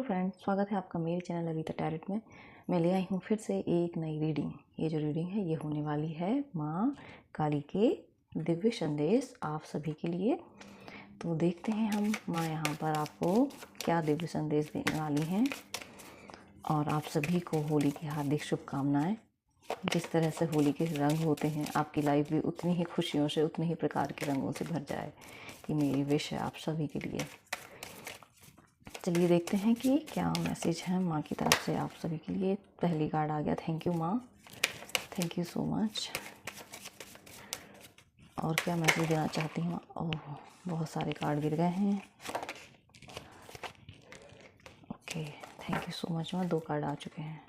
Friends, स्वागत है आपका मेरे चैनल ललिता टैरेट में। मैं ले आई हूँ फिर से एक नई रीडिंग। ये जो रीडिंग है ये होने वाली है माँ काली के दिव्य संदेश आप सभी के लिए। तो देखते हैं हम माँ यहाँ पर आपको क्या दिव्य संदेश देने वाली हैं। और आप सभी को होली की हार्दिक शुभकामनाएं। जिस तरह से होली के रंग होते हैं, आपकी लाइफ भी उतनी ही खुशियों से, उतने ही प्रकार के रंगों से भर जाए, ये मेरी विश है आप सभी के लिए। चलिए देखते हैं कि क्या मैसेज है माँ की तरफ से आप सभी के लिए। पहली कार्ड आ गया, थैंक यू माँ, थैंक यू सो मच। और क्या मैसेज देना चाहती हूँ? ओह, बहुत सारे कार्ड गिर गए हैं। Okay, thank you so much माँ, 2 कार्ड आ चुके हैं।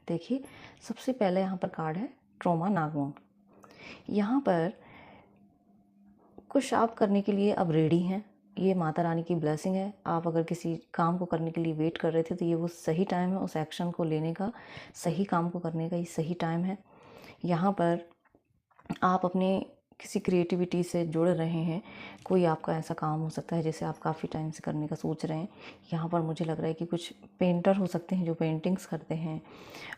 देखिए, सबसे पहले यहाँ पर कार्ड है ट्रॉमा नागमोन। यहाँ पर कुछ आप करने के लिए अब रेडी हैं। ये माता रानी की ब्लेसिंग है। आप अगर किसी काम को करने के लिए वेट कर रहे थे तो ये वो सही टाइम है, उस एक्शन को लेने का, सही काम को करने का ये सही टाइम है। यहाँ पर आप अपने किसी क्रिएटिविटी से जुड़ रहे हैं। कोई आपका ऐसा काम हो सकता है जैसे आप काफ़ी टाइम से करने का सोच रहे हैं। यहाँ पर मुझे लग रहा है कि कुछ पेंटर हो सकते हैं जो पेंटिंग्स करते हैं,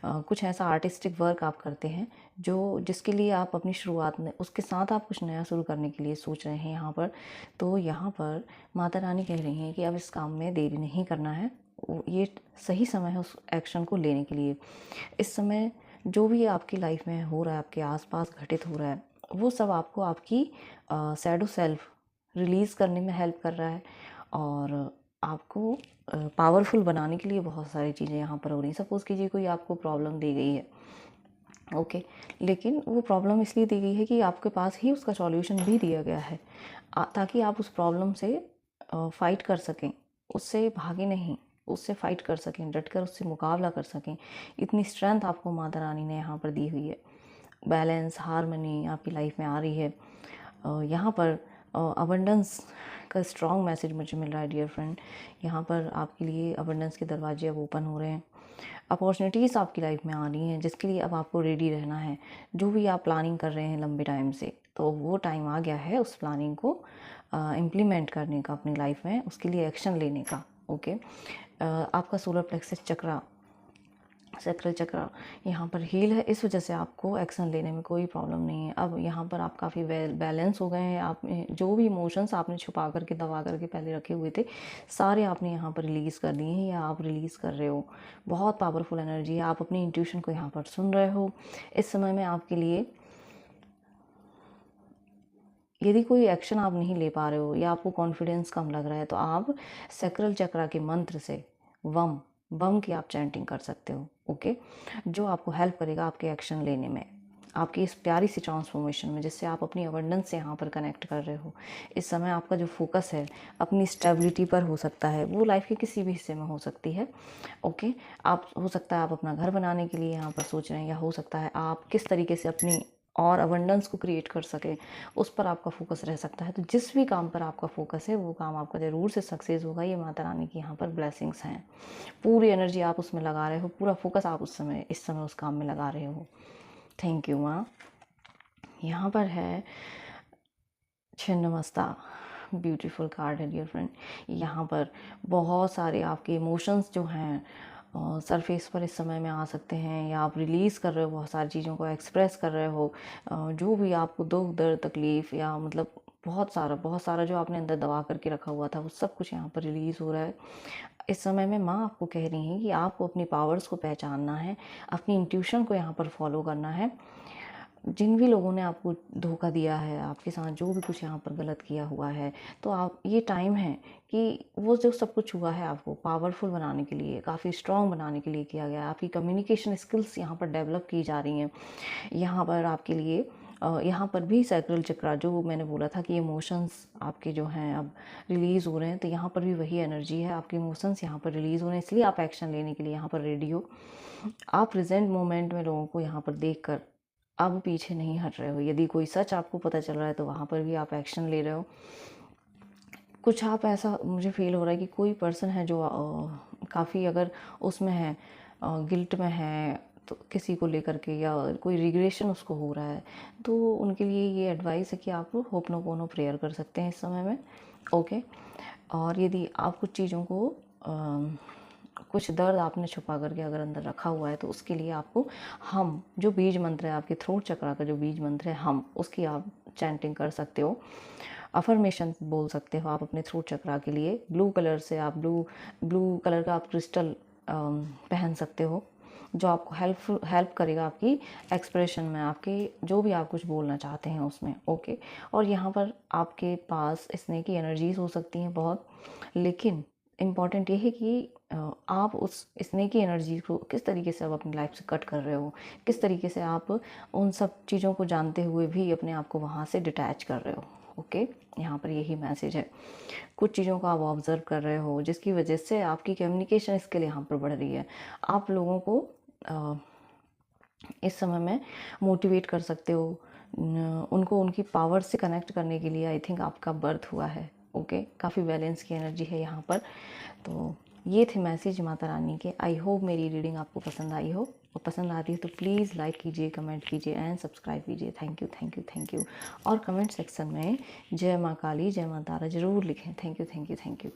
कुछ ऐसा आर्टिस्टिक वर्क आप करते हैं जो जिसके लिए आप अपनी शुरुआत में उसके साथ आप कुछ नया शुरू करने के लिए सोच रहे हैं यहाँ पर। तो यहाँ पर माता रानी कह रही हैं कि अब इस काम में देरी नहीं करना है, ये सही समय है उस एक्शन को लेने के लिए। इस समय जो भी आपकी लाइफ में हो रहा है, आपके आसपास घटित हो रहा है, वो सब आपको आपकी शैडो सेल्फ रिलीज़ करने में हेल्प कर रहा है और आपको पावरफुल बनाने के लिए बहुत सारी चीज़ें यहाँ पर हो रही हैं। सपोज़ कीजिए कोई आपको प्रॉब्लम दी गई है, ओके, लेकिन वो प्रॉब्लम इसलिए दी गई है कि आपके पास ही उसका सॉल्यूशन भी दिया गया है ताकि आप उस प्रॉब्लम से फ़ाइट कर सकें, उससे भागे नहीं, उससे फ़ाइट कर सकें, डटकर उससे मुकाबला कर सकें। इतनी स्ट्रेंथ आपको माता रानी ने यहाँ पर दी हुई है। बैलेंस, हारमनी आपकी लाइफ में आ रही है। यहाँ पर अबंडेंस का स्ट्रॉन्ग मैसेज मुझे मिल रहा है डियर फ्रेंड। यहाँ पर आपके लिए अबंडेंस के दरवाजे अब ओपन हो रहे हैं। अपॉर्चुनिटीज़ आपकी लाइफ में आ रही हैं जिसके लिए अब आपको रेडी रहना है। जो भी आप प्लानिंग कर रहे हैं लंबे टाइम से, तो वो टाइम आ गया है उस प्लानिंग को इम्प्लीमेंट करने का अपनी लाइफ में, उसके लिए एक्शन लेने का। ओके, आपका सोलर प्लेक्सस चक्रा, सैक्रल चक्रा यहाँ पर हील है, इस वजह से आपको एक्शन लेने में कोई प्रॉब्लम नहीं है। अब यहाँ पर आप काफ़ी बैलेंस हो गए हैं। आप जो भी इमोशंस आपने छुपा करके, दबा करके पहले रखे हुए थे, सारे आपने यहाँ पर रिलीज़ कर दिए हैं या आप रिलीज़ कर रहे हो। बहुत पावरफुल एनर्जी है। आप अपनी इंट्यूशन को यहाँ पर सुन रहे हो। इस समय में आपके लिए यदि कोई एक्शन आप नहीं ले पा रहे हो या आपको कॉन्फिडेंस कम लग रहा है तो आप सैक्रल चक्रा के मंत्र से वम की आप चैंटिंग कर सकते हो। ओके, जो आपको हेल्प करेगा आपके एक्शन लेने में, आपकी इस प्यारी सी ट्रांसफॉर्मेशन में, जिससे आप अपनी अबंडेंस से यहाँ पर कनेक्ट कर रहे हो। इस समय आपका जो फोकस है अपनी स्टेबिलिटी पर हो सकता है, वो लाइफ के किसी भी हिस्से में हो सकती है। ओके, आप हो सकता है आप अपना घर बनाने के लिए यहाँ पर सोच रहे हैं, या हो सकता है आप किस तरीके से अपनी और अबंडेंस को क्रिएट कर सके, उस पर आपका फोकस रह सकता है। तो जिस भी काम पर आपका फोकस है वो काम आपका ज़रूर से सक्सेस होगा। ये माता रानी की यहाँ पर ब्लेसिंग्स हैं। पूरी एनर्जी आप उसमें लगा रहे हो, पूरा फोकस आप इस समय उस काम में लगा रहे हो। थैंक यू माँ। यहाँ पर है छिन्नमस्ता, ब्यूटीफुल कार्ड है डियर फ्रेंड। यहाँ पर बहुत सारे आपके इमोशंस जो हैं सरफेस पर इस समय में आ सकते हैं, या आप रिलीज़ कर रहे हो, बहुत सारी चीज़ों को एक्सप्रेस कर रहे हो। जो भी आपको दुख, दर्द, तकलीफ़, या मतलब बहुत सारा जो आपने अंदर दबा करके रखा हुआ था, वो सब कुछ यहाँ पर रिलीज़ हो रहा है। इस समय में माँ आपको कह रही हैं कि आपको अपनी पावर्स को पहचानना है, अपनी इंट्यूशन को यहाँ पर फॉलो करना है। जिन भी लोगों ने आपको धोखा दिया है, आपके साथ जो भी कुछ यहाँ पर गलत किया हुआ है, तो आप, ये टाइम है कि वो जो सब कुछ हुआ है आपको पावरफुल बनाने के लिए, काफ़ी स्ट्रॉन्ग बनाने के लिए किया गया है। आपकी कम्युनिकेशन स्किल्स यहाँ पर डेवलप की जा रही हैं। यहाँ पर आपके लिए यहाँ पर भी सैक्रल चक्रा, जो मैंने बोला था कि इमोशंस आपके जो हैं अब रिलीज़ हो रहे हैं, तो यहाँ पर भी वही एनर्जी है। आपके इमोशंस यहाँ पर रिलीज़ हो रहे हैं, इसलिए आप एक्शन लेने के लिए यहाँ पर रेडी हो। आप प्रेजेंट मोमेंट में लोगों को यहाँ पर देख कर अब पीछे नहीं हट रहे हो। यदि कोई सच आपको पता चल रहा है तो वहाँ पर भी आप एक्शन ले रहे हो। कुछ आप ऐसा मुझे फ़ील हो रहा है कि कोई पर्सन है जो काफ़ी अगर उसमें है, गिल्ट में है, तो किसी को लेकर के या कोई रिग्रेशन उसको हो रहा है, तो उनके लिए ये एडवाइस है कि आप होपनोपोनो प्रेयर कर सकते हैं इस समय में। ओके। और यदि आप कुछ चीज़ों को कुछ दर्द आपने छुपा करके अगर अंदर रखा हुआ है, तो उसके लिए आपको हम जो बीज मंत्र है, आपके थ्रोट चक्रा का जो बीज मंत्र है हम, उसकी आप चैंटिंग कर सकते हो, अफर्मेशन बोल सकते हो आप अपने थ्रोट चक्रा के लिए। ब्लू कलर से आप ब्लू कलर का आप क्रिस्टल पहन सकते हो, जो आपको हेल्प करेगा आपकी एक्सप्रेशन में, आपके जो भी आप कुछ बोलना चाहते हैं उसमें। ओके। और यहाँ पर आपके पास स्नेक की एनर्जीज हो सकती हैं बहुत, लेकिन इम्पॉर्टेंट ये है कि आप उस स्नेक की एनर्जी को किस तरीके से आप अपनी लाइफ से कट कर रहे हो, किस तरीके से आप उन सब चीज़ों को जानते हुए भी अपने आप को वहाँ से डिटैच कर रहे हो। ओके। यहाँ पर यही मैसेज है। कुछ चीज़ों को आप ऑब्जर्व कर रहे हो जिसकी वजह से आपकी कम्युनिकेशन स्किल यहाँ पर बढ़ रही है। आप लोगों को इस समय में मोटिवेट कर सकते हो, उनको उनकी पावर से कनेक्ट करने के लिए आई थिंक आपका बर्थ हुआ है। ओके। काफ़ी बैलेंस की एनर्जी है यहाँ पर। तो ये थे मैसेज माता रानी के। आई होप मेरी रीडिंग आपको पसंद आई हो, और पसंद आती है तो प्लीज़ लाइक कीजिए, कमेंट कीजिए एंड सब्सक्राइब कीजिए। Thank you, thank you, thank you. और कमेंट सेक्शन में जय माँ काली, जय माँ तारा ज़रूर लिखें। Thank you, thank you, thank you.